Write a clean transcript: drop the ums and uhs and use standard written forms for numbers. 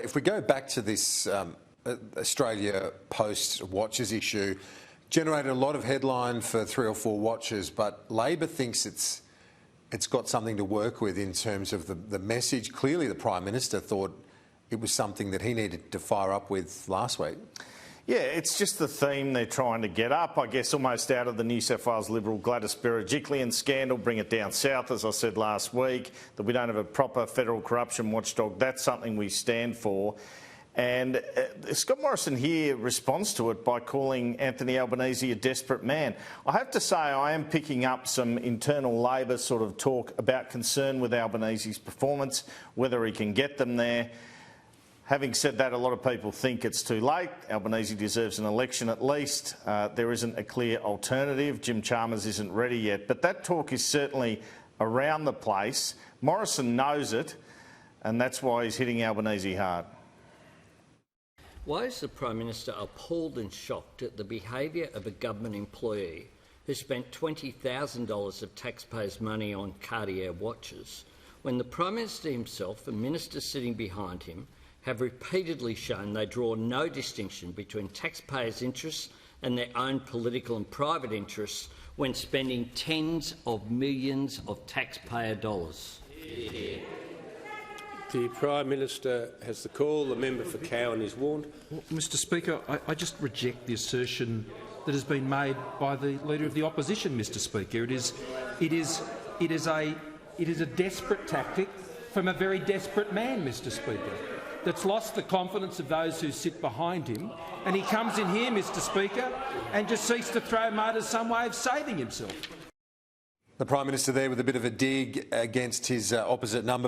If we go back to this Australia Post watches issue, generated a lot of headline for 3 or 4 watches, but Labor thinks it's got something to work with in terms of the message. Clearly the Prime Minister thought it was something that he needed to fire up with last week. Yeah, it's just the theme they're trying to get up, I guess, almost out of the New South Wales Liberal Gladys Berejiklian scandal, bring it down south, as I said last week, that we don't have a proper federal corruption watchdog. That's something we stand for. And Scott Morrison here responds to it by calling Anthony Albanese a desperate man. I have to say I am picking up some internal Labor sort of talk about concern with Albanese's performance, whether he can get them there. Having said that, a lot of people think it's too late. Albanese deserves an election at least. There isn't a clear alternative. Jim Chalmers isn't ready yet. But that talk is certainly around the place. Morrison knows it, and that's why he's hitting Albanese hard. Why is the Prime Minister appalled and shocked at the behaviour of a government employee who spent $20,000 of taxpayers' money on Cartier watches, when the Prime Minister himself and ministers sitting behind him have repeatedly shown they draw no distinction between taxpayers' interests and their own political and private interests when spending tens of millions of taxpayer dollars? The Prime Minister has the call. The member for Cowan is warned. Well, Mr Speaker, I just reject the assertion that has been made by the Leader of the Opposition, Mr Speaker. It is a desperate tactic from a very desperate man, Mr Speaker, that's lost the confidence of those who sit behind him, and he comes in here, Mr Speaker, and just seeks to throw mud as some way of saving himself. The Prime Minister there with a bit of a dig against his opposite number.